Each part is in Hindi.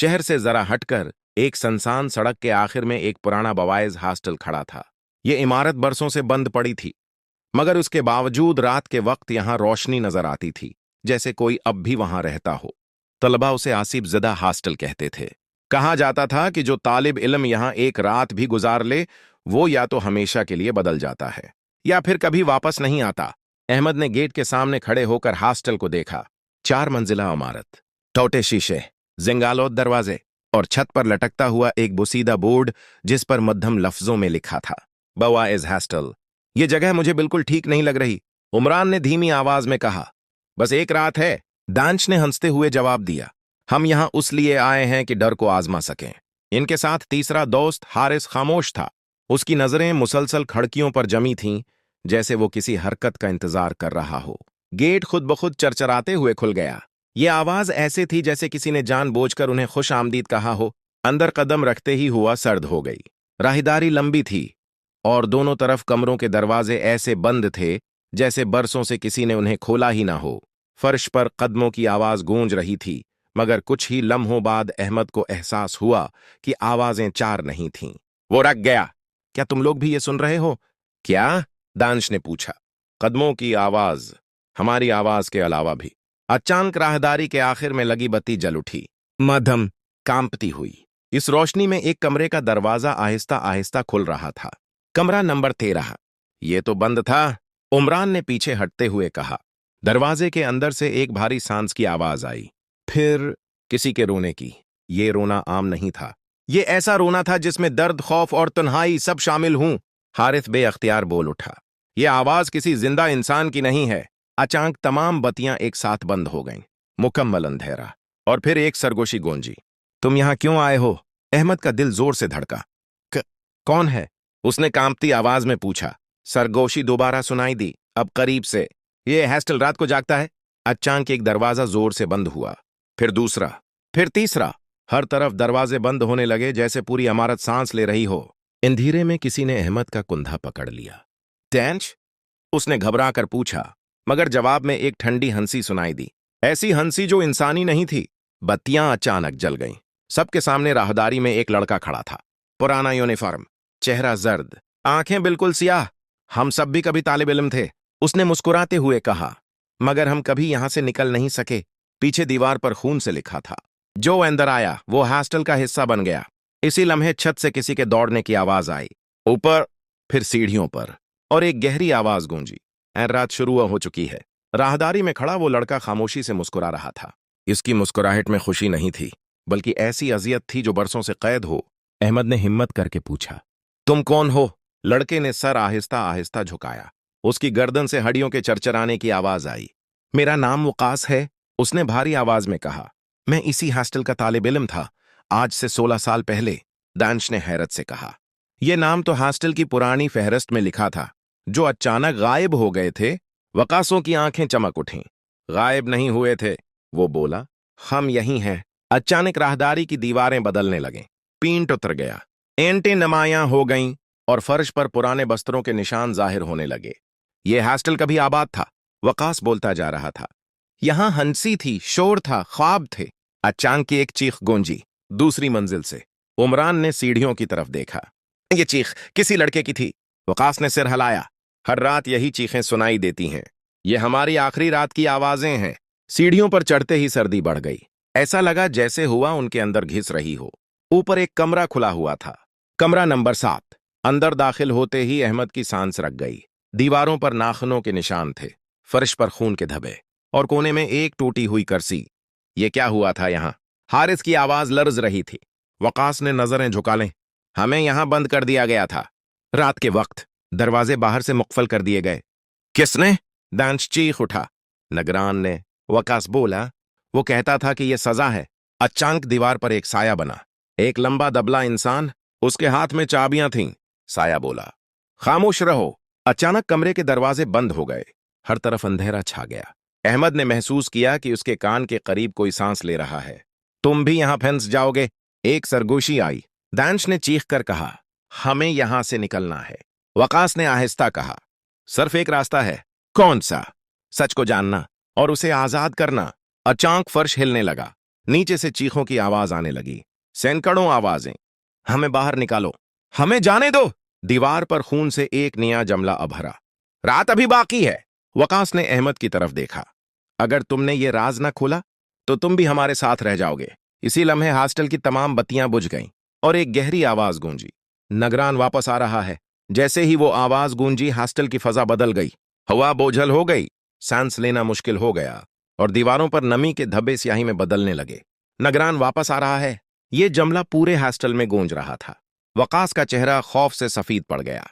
शहर से जरा हटकर एक सुनसान सड़क के आखिर में एक पुराना बवाइज हॉस्टल खड़ा था। ये इमारत बरसों से बंद पड़ी थी, मगर उसके बावजूद रात के वक्त यहां रोशनी नजर आती थी, जैसे कोई अब भी वहां रहता हो। तलबा उसे आसिफ ज़दा हॉस्टल कहते थे। कहा जाता था कि जो तालिब इल्म यहां एक रात भी गुजार ले, वो या तो हमेशा के लिए बदल जाता है या फिर कभी वापस नहीं आता। अहमद ने गेट के सामने खड़े होकर हॉस्टल को देखा। 4 मंजिला इमारत, टूटे शीशे, जिंगालोद दरवाजे और छत पर लटकता हुआ एक बुसीदा बोर्ड जिस पर मध्यम लफ्जों में लिखा था, बवाइज हॉस्टल। ये जगह मुझे बिल्कुल ठीक नहीं लग रही, उमरान ने धीमी आवाज में कहा। बस एक रात है, दानिश ने हंसते हुए जवाब दिया। हम यहां उस लिए आए हैं कि डर को आजमा सकें। इनके साथ तीसरा दोस्त हारिस खामोश था। उसकी नजरें मुसलसल खिड़कियों पर जमी थीं, जैसे वो किसी हरकत का इंतजार कर रहा हो। गेट खुद ब खुद चरचराते हुए खुल गया। ये आवाज ऐसे थी जैसे किसी ने जानबूझकर उन्हें खुश आमदीद कहा हो। अंदर कदम रखते ही हुआ सर्द हो गई। राहदारी लंबी थी और दोनों तरफ कमरों के दरवाजे ऐसे बंद थे जैसे बरसों से किसी ने उन्हें खोला ही ना हो। फर्श पर कदमों की आवाज गूंज रही थी, मगर कुछ ही लम्हों बाद अहमद को एहसास हुआ कि आवाजें 4 नहीं थीं। वो रख गया। क्या तुम लोग भी ये सुन रहे हो? क्या? दानिश ने पूछा। कदमों की आवाज, हमारी आवाज के अलावा भी। अचानक राहदारी के आखिर में लगी बत्ती जल उठी, मध्यम कांपती हुई। इस रोशनी में एक कमरे का दरवाजा आहिस्ता आहिस्ता खुल रहा था। कमरा नंबर 13। ये तो बंद था, उमरान ने पीछे हटते हुए कहा। दरवाजे के अंदर से एक भारी सांस की आवाज आई, फिर किसी के रोने की। ये रोना आम नहीं था, ये ऐसा रोना था जिसमें दर्द, खौफ और तन्हाई सब शामिल हों। हारिस बेअख्तियार बोल उठा, ये आवाज किसी जिंदा इंसान की नहीं है। अचानक तमाम बत्तियां एक साथ बंद हो गईं। मुकम्मल अंधेरा, और फिर एक सरगोशी गूंजी। तुम यहां क्यों आए हो? अहमद का दिल जोर से धड़का। कौन है? उसने कांपती आवाज में पूछा। सरगोशी दोबारा सुनाई दी, अब करीब से। ये हॉस्टल रात को जागता है। अचानक एक दरवाजा जोर से बंद हुआ, फिर दूसरा, फिर तीसरा। हर तरफ दरवाजे बंद होने लगे जैसे पूरी इमारत सांस ले रही हो। अंधेरे में किसी ने अहमद का कुंधा पकड़ लिया। टेंश? उसने घबरा कर पूछा, मगर जवाब में एक ठंडी हंसी सुनाई दी, ऐसी हंसी जो इंसानी नहीं थी। बत्तियां अचानक जल गईं। सबके सामने राहदारी में एक लड़का खड़ा था। पुराना यूनिफॉर्म, चेहरा जर्द, आंखें बिल्कुल सियाह। हम सब भी कभी तालिब इल्म थे, उसने मुस्कुराते हुए कहा, मगर हम कभी यहां से निकल नहीं सके। पीछे दीवार पर खून से लिखा था, जो अंदर आया वो हॉस्टल का हिस्सा बन गया। इसी लम्हे छत से किसी के दौड़ने की आवाज आई, ऊपर, फिर सीढ़ियों पर, और एक गहरी आवाज गूंजी, रात शुरू हो चुकी है। राहदारी में खड़ा वो लड़का खामोशी से मुस्कुरा रहा था। इसकी मुस्कुराहट में खुशी नहीं थी, बल्कि ऐसी अजियत थी जो बरसों से कैद हो। अहमद ने हिम्मत करके पूछा, तुम कौन हो? लड़के ने सर आहिस्ता आहिस्ता झुकाया। उसकी गर्दन से हड्डियों के चरचराने की आवाज आई। मेरा नाम वकास है, उसने भारी आवाज में कहा। मैं इसी हॉस्टल का तालिब इल्म था, आज से 16 साल पहले, दानिश ने हैरत से कहा। यह नाम तो हॉस्टल की पुरानी फहरिस्त में लिखा था, जो अचानक गायब हो गए थे। वकासों की आंखें चमक उठीं। गायब नहीं हुए थे, वो बोला, हम यही हैं। अचानक राहदारी की दीवारें बदलने लगें, पींट उतर गया, एंटें नुमायां हो गईं और फर्श पर पुराने बस्तरों के निशान जाहिर होने लगे। यह हॉस्टल कभी आबाद था, वकास बोलता जा रहा था। यहां हंसी थी, शोर था, ख्वाब थे। अचानक एक चीख गूंजी, दूसरी मंजिल से। उमरान ने सीढ़ियों की तरफ देखा। यह चीख किसी लड़के की थी। वकास ने सिर हिलाया। हर रात यही चीखें सुनाई देती हैं। ये हमारी आखिरी रात की आवाजें हैं। सीढ़ियों पर चढ़ते ही सर्दी बढ़ गई। ऐसा लगा जैसे हुआ उनके अंदर घिस रही हो। ऊपर एक कमरा खुला हुआ था, कमरा नंबर 7। अंदर दाखिल होते ही अहमद की सांस रक गई। दीवारों पर नाखूनों के निशान थे, फर्श पर खून के धब्बे, और कोने में एक टूटी हुई कुर्सी। ये क्या हुआ था यहां? हारिस की आवाज लर्ज रही थी। वकास ने नजरें झुका लें। हमें यहां बंद कर दिया गया था रात के वक्त। दरवाजे बाहर से मुक़फ़ल कर दिए गए। किसने? दानिश चीख उठा। निगरान ने, वकास बोला। वो कहता था कि यह सजा है। अचानक दीवार पर एक साया बना, एक लंबा दबला इंसान, उसके हाथ में चाबियां थीं। साया बोला, खामोश रहो। अचानक कमरे के दरवाजे बंद हो गए। हर तरफ अंधेरा छा गया। अहमद ने महसूस किया कि उसके कान के करीब कोई सांस ले रहा है। तुम भी यहां फंस जाओगे। एक सरगोशी आई। दानिश ने चीख कर कहा, हमें यहां से निकलना है। वकास ने आहिस्ता कहा, सिर्फ एक रास्ता है। कौन सा? सच को जानना और उसे आजाद करना। अचानक फर्श हिलने लगा। नीचे से चीखों की आवाज आने लगी, सैकड़ों आवाजें। हमें बाहर निकालो, हमें जाने दो। दीवार पर खून से एक नया जमला अभरा। रात अभी बाकी है। वकास ने अहमद की तरफ देखा। अगर तुमने ये राज न खोला तो तुम भी हमारे साथ रह जाओगे। इसी लम्हे हॉस्टल की तमाम बत्तियां बुझ गईं और एक गहरी आवाज गूंजी, नगरान वापस आ रहा है। जैसे ही वो आवाज गूंजी, हॉस्टल की फजा बदल गई। हवा बोझल हो गई, सांस लेना मुश्किल हो गया और दीवारों पर नमी के धब्बे स्याही में बदलने लगे। नगरान वापस आ रहा है, ये जमला पूरे हॉस्टल में गूंज रहा था। वकास का चेहरा खौफ से सफेद पड़ गया।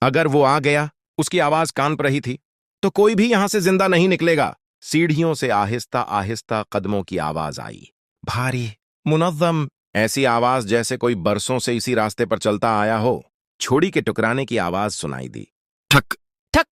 अगर वो आ गया, उसकी आवाज कान पर रही थी, तो कोई भी यहां से जिंदा नहीं निकलेगा। सीढ़ियों से आहिस्ता आहिस्ता कदमों की आवाज आई, भारी, मुनज़्ज़म, ऐसी आवाज जैसे कोई बरसों से इसी रास्ते पर चलता आया हो। छोड़ी के टुकराने की आवाज सुनाई दी। ठक ठक,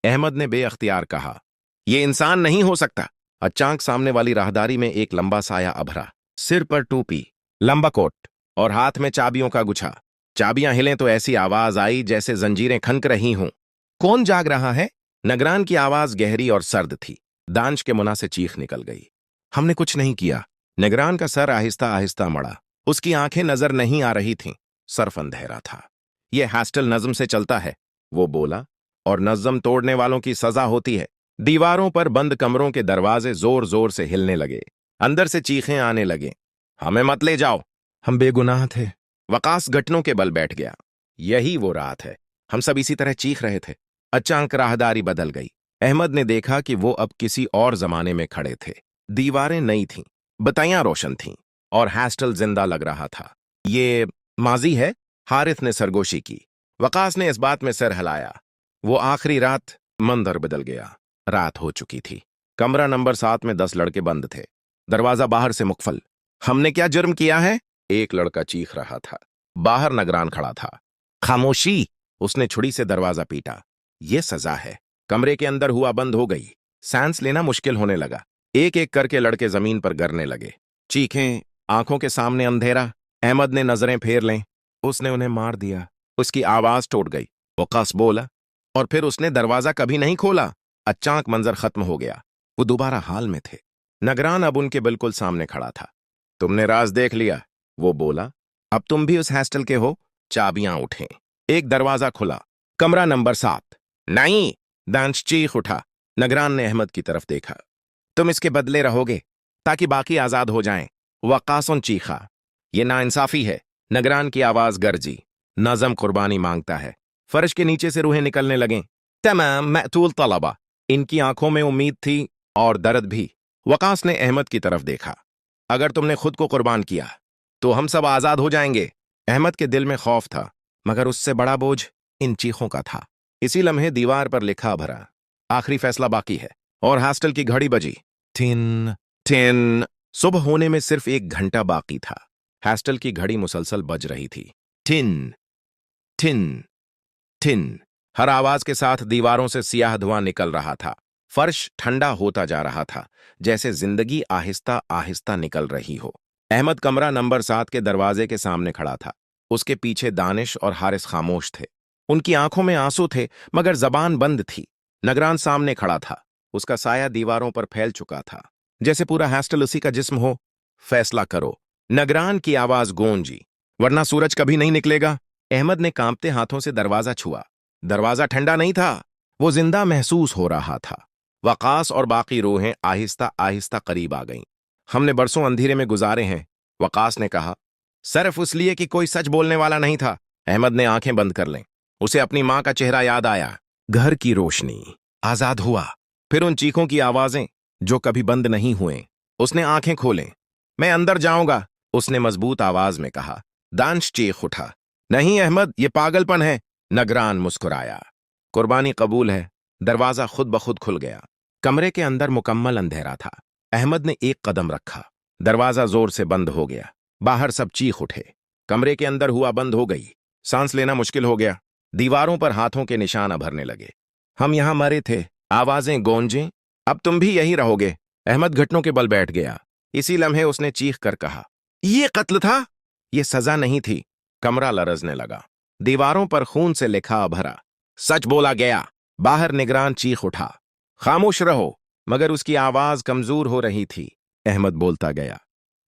अहमद ने बेअख्तियार कहा, यह इंसान नहीं हो सकता। अचानक सामने वाली राहदारी में एक लंबा साया अभरा, सिर पर टोपी, लंबा कोट और हाथ में चाबियों का गुच्छा। चाबियां हिलें तो ऐसी आवाज आई जैसे जंजीरें खनक रही हों। कौन जाग रहा है? नगरान की आवाज गहरी और सर्द थी। दांश के मुंह से चीख निकल गई, हमने कुछ नहीं किया। नगरान का सर आहिस्ता आहिस्ता मड़ा। उसकी आंखें नजर नहीं आ रही थीं, सर्फ अंधेरा था। यह हॉस्टल नज्म से चलता है, वो बोला, और नज्म तोड़ने वालों की सजा होती है। दीवारों पर बंद कमरों के दरवाजे जोर जोर से हिलने लगे। अंदर से चीखें आने लगे, हमें मत ले जाओ, हम बेगुनाह थे। वकास घटनों के बल बैठ गया। यही वो रात है, हम सब इसी तरह चीख रहे थे। अचानक राहदारी बदल गई। अहमद ने देखा कि वो अब किसी और जमाने में खड़े थे। दीवारें नई थीं, बत्तियां रोशन थीं और हॉस्टल जिंदा लग रहा था। ये माजी है, हारिथ ने सरगोशी की। वकास ने इस बात में सर हिलाया। वो आखिरी रात, मंजर बदल गया। रात हो चुकी थी। कमरा नंबर 7 में 10 लड़के बंद थे। दरवाजा बाहर से मुकफल। हमने क्या जुर्म किया है? एक लड़का चीख रहा था। बाहर नगरान खड़ा था। खामोशी, उसने छुरी से दरवाजा पीटा। यह सजा है। कमरे के अंदर हुआ बंद हो गई। सांस लेना मुश्किल होने लगा। एक एक करके लड़के जमीन पर गिरने लगे। चीखें, आंखों के सामने अंधेरा। अहमद ने नजरें फेर लें। उसने उन्हें मार दिया। उसकी आवाज टूट गई। वकास बोला, और फिर उसने दरवाजा कभी नहीं खोला। अचानक मंजर खत्म हो गया। वो दोबारा हाल में थे। नगरान अब उनके बिल्कुल सामने खड़ा था। तुमने राज देख लिया, वो बोला। अब तुम भी उस हॉस्टल के हो। चाबियां उठें। एक दरवाजा खुला। कमरा नंबर 7। नहीं, दांश चीख उठा। नगरान ने अहमद की तरफ देखा। तुम इसके बदले रहोगे ताकि बाकी आजाद हो जाएं। वकासुन चीखा, यह नाइंसाफी है। नगरान की आवाज गरजी, नज़म कुर्बानी मांगता है। फर्श के नीचे से रूहें निकलने लगें। तमाम मकतूल तलबा। इनकी आंखों में उम्मीद थी और दर्द भी। वकास ने अहमद की तरफ देखा। अगर तुमने खुद को कुर्बान किया तो हम सब आजाद हो जाएंगे। अहमद के दिल में खौफ था, मगर उससे बड़ा बोझ इन चीखों का था। इसी लम्हे दीवार पर लिखा भरा, आखिरी फैसला बाकी है। और हॉस्टल की घड़ी बजी। Tin tin. सुबह होने में सिर्फ 1 घंटा बाकी था। हॉस्टल की घड़ी मुसलसल बज रही थी। Tin tin tin. हर आवाज के साथ दीवारों से सियाह धुआं निकल रहा था। फर्श ठंडा होता जा रहा था, जैसे जिंदगी आहिस्ता आहिस्ता निकल रही हो। अहमद कमरा नंबर 7 के दरवाजे के सामने खड़ा था। उसके पीछे दानिश और हारिस खामोश थे। उनकी आंखों में आंसू थे, मगर जबान बंद थी। नगरान सामने खड़ा था। उसका साया दीवारों पर फैल चुका था, जैसे पूरा हॉस्टल उसी का जिस्म हो। फैसला करो। नगरान की आवाज गूंजी, वरना सूरज कभी नहीं निकलेगा। अहमद ने कांपते हाथों से दरवाजा छुआ। दरवाजा ठंडा नहीं था, वो जिंदा महसूस हो रहा था। वकास और बाकी रूहें आहिस्ता आहिस्ता करीब आ गईं। हमने बरसों अंधेरे में गुजारे हैं, वकास ने कहा, सिर्फ इसलिए कि कोई सच बोलने वाला नहीं था। अहमद ने आंखें बंद कर लें। उसे अपनी मां का चेहरा याद आया। घर की रोशनी, आजाद हुआ। फिर उन चीखों की आवाजें जो कभी बंद नहीं हुए। उसने आंखें खोलें। मैं अंदर जाऊंगा, उसने मजबूत आवाज में कहा। दांश चीख उठा, नहीं अहमद, ये पागलपन है। नगरान मुस्कुराया, कुर्बानी कबूल है। दरवाजा खुद ब खुद खुल गया। कमरे के अंदर मुकम्मल अंधेरा था। अहमद ने एक कदम रखा। दरवाजा जोर से बंद हो गया। बाहर सब चीख उठे। कमरे के अंदर हुआ बंद हो गई। सांस लेना मुश्किल हो गया। दीवारों पर हाथों के निशान अभरने लगे। हम यहां मरे थे, आवाजें गूंजें, अब तुम भी यही रहोगे। अहमद घुटनों के बल बैठ गया। इसी लम्हे उसने चीख कर कहा, यह कत्ल था, यह सजा नहीं थी। कमरा लरजने लगा। दीवारों पर खून से लिखा अभरा, सच बोला गया। बाहर निगरान चीख उठा, खामोश रहो, मगर उसकी आवाज कमजोर हो रही थी। अहमद बोलता गया,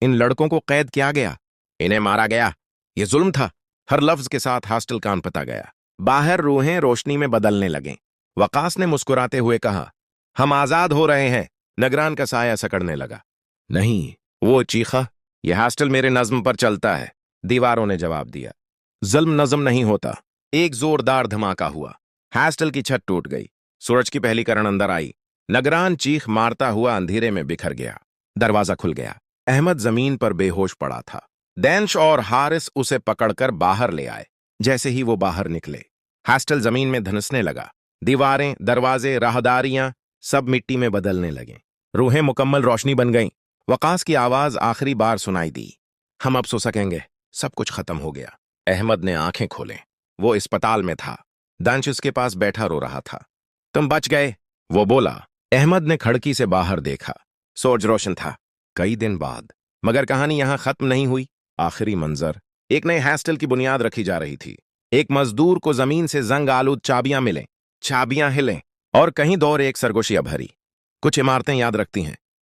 इन लड़कों को कैद किया गया, इन्हें मारा गया। ये जुल्म था। हर लफ्ज के साथ हॉस्टल कान पता गया। बाहर रूहें रोशनी में बदलने लगें। वकास ने मुस्कुराते हुए कहा, हम आजाद हो रहे हैं। नगरान का साया सकड़ने लगा। नहीं, वो चीखा, यह हॉस्टल मेरे नज्म पर चलता है। दीवारों ने जवाब दिया, जुल्म नज्म नहीं होता। एक जोरदार धमाका हुआ। हॉस्टल की छत टूट गई। सूरज की पहली किरण अंदर आई। नगरान चीख मारता हुआ अंधेरे में बिखर गया। दरवाजा खुल गया। अहमद जमीन पर बेहोश पड़ा था। दैंश और हारिस उसे पकड़कर बाहर ले आए। जैसे ही वो बाहर निकले, हॉस्टल जमीन में धंसने लगा। दीवारें, दरवाजे, राहदारियां सब मिट्टी में बदलने लगे। रूहें मुकम्मल रोशनी बन गईं। वकास की आवाज आखिरी बार सुनाई दी, हम अब सो सकेंगे, सब कुछ खत्म हो गया। अहमद ने आंखें खोले। वो अस्पताल में था। दांश उसके पास बैठा रो रहा था। तुम बच गए, वो बोला। अहमद ने खिड़की से बाहर देखा। सूरज रोशन था। कई दिन बाद। मगर कहानी यहां खत्म नहीं हुई। आखिरी मंजर, एक नए हॉस्टल की बुनियाद रखी जा रही थी। एक मजदूर को जमीन से जंग आलूद चाबियां मिलें, चाबियां हिलें और कहीं दौर एक सरगोशियां भरी। कुछ इमारतें याद रखती हैं,